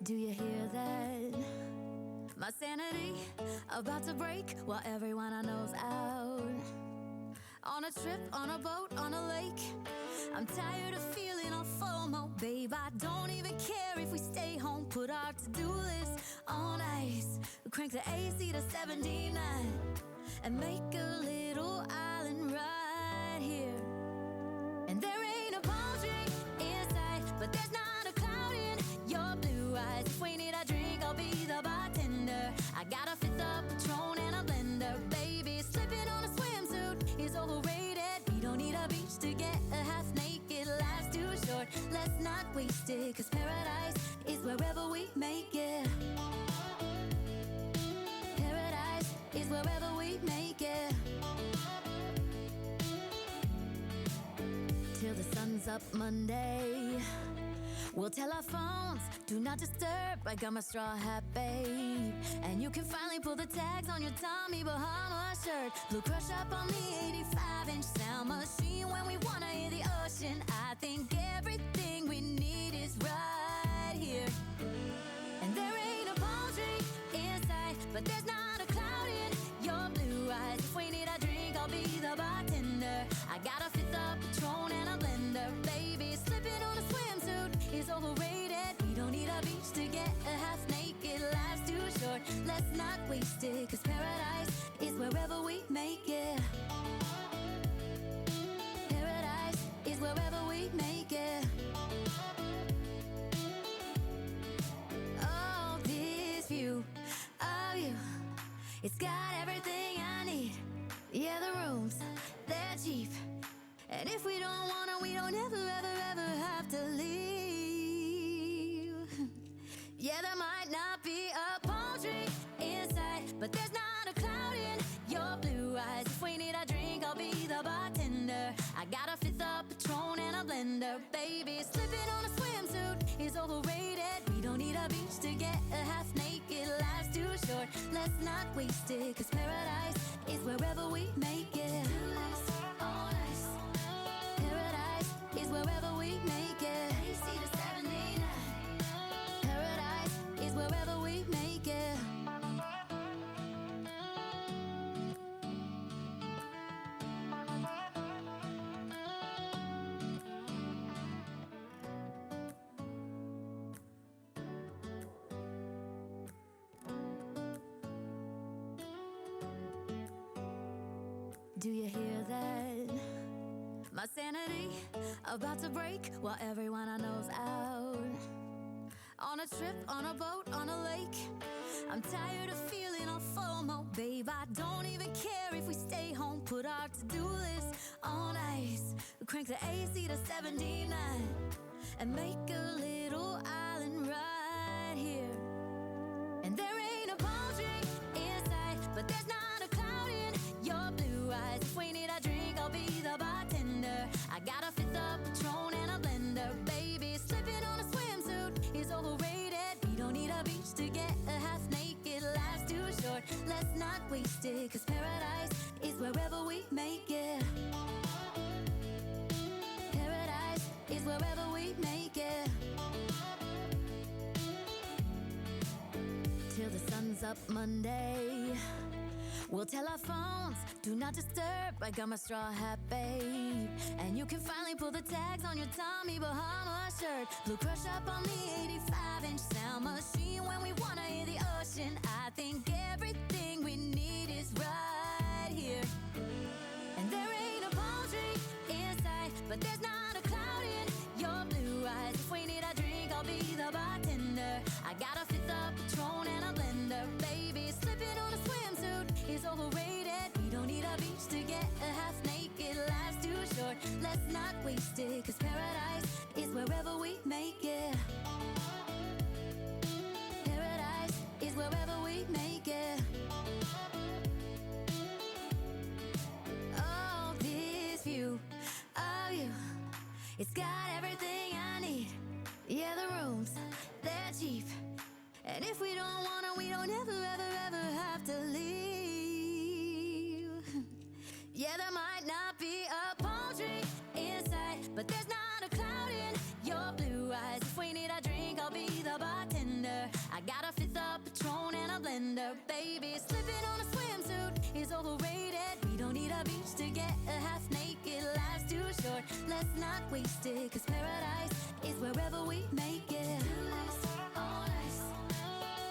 Do you hear that? My sanity about to break while everyone I know's out. On a trip, on a boat, on a lake. I'm tired of feeling all FOMO, babe. I don't even care if we stay home. Put our to-do list on ice. Crank the AC to 79 and make a little island right here. And there ain't a palm tree in sight, but there's not a cloud in your blue eyes. If we need a drink, I'll be the bartender. I got a fifth of Patron and a blender, baby. Slipping on a swimsuit is overrated. We don't need a beach to get a half naked. Life's too short, let's not waste it, 'cause paradise is wherever we make it. Paradise is wherever we make it. Till the sun's up Monday, we'll tell our phones, do not disturb. I got my straw hat, babe. And you can finally pull the tags on your Tommy Bahama shirt. Blue crush up on the 85-inch sound machine. When we wanna hear the ocean, I think everything we need is right here. And there ain't a palm tree in sight, but there's not a cloud in your blue eyes. If we need a drink, I'll be the bartender. I got a fifth of Patron and a blender, baby. Slipping on a swimsuit is overrated. We don't need a beach to get a half naked. Life's too short, let's not waste it, 'cause paradise is wherever we make it. Paradise is wherever we make it. Oh, this view of you, it's got everything I need. Yeah, the rooms, they're cheap. And if we don't wanna, we don't ever, ever, ever have to leave. Yeah, there might not be a palm tree in sight, but there's not a cloud in your blue eyes. If we need a drink, I'll be the bartender. I got a fifth of Patron and a blender, baby. Slipping on a swimsuit is overrated. We don't need a beach to get a half naked. Life's too short, let's not waste it, 'cause paradise is wherever we make it. On ice. Paradise is wherever we make it. AC to 79. Paradise is wherever we make it. Do you hear that? My sanity about to break while everyone I know's out. On a trip, on a boat, on a lake. I'm tired of feeling all FOMO, babe. I don't even care if we stay home. Put our to-do list on ice. Crank the AC to 79 and make a little island right here. And there ain't a palm tree in sight, but there's not a cloud in your blue eyes. If we need a drink, I'll be the bartender. I got a fifth of Patron and a blender, baby. Slipping on a swimsuit is overrated. We don't need a beach to get a half naked. Life's too short, let's not waste it, 'cause paradise is wherever we make it. Paradise is wherever we make it. Till the sun's up Monday, we'll tell our phones, do not disturb. I got my straw hat, babe. And you can finally pull the tags on your Tommy Bahama shirt. Blue crush up on the 85-inch sound machine. When we wanna hear the ocean, I think everything we need is right here. And there ain't a palm tree in sight, but there's not a cloud in your blue eyes. If we need a drink, I'll be the bartender. I got a fifth of Patron and a blender, baby. Slipping on a swimsuit is overrated. We don't need a beach to get a half naked. Life's too short, let's not waste it, 'cause paradise is wherever we make it. Paradise is wherever we make it. Oh, this view of you, it's got everything I need. Yeah, the rooms, they're cheap. And if we don't wanna, we don't ever, ever, ever have to leave. Yeah, there might not be a palm tree in sight, but there's not a cloud in your blue eyes. If we need a drink, I'll be the bartender. baby. Slipping on a swimsuit is overrated. We don't need a beach to get half naked. Life's too short, let's not waste it. Cause paradise is wherever we make it.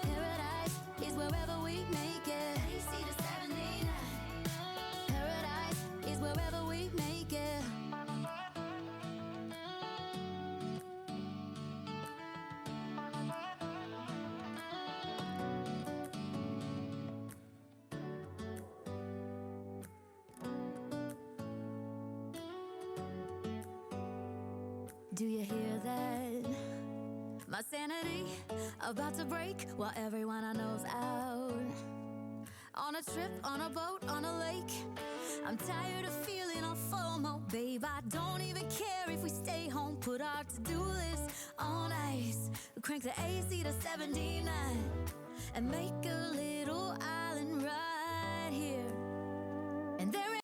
Paradise is wherever we make it. AC to 79. Paradise is wherever we make it. Do you hear that? My sanity about to break while everyone I know's out. On a trip, on a boat, on a lake. I'm tired of feeling all FOMO, babe. I don't even care if we stay home. Put our to-do list on ice. Crank the AC to 79 and make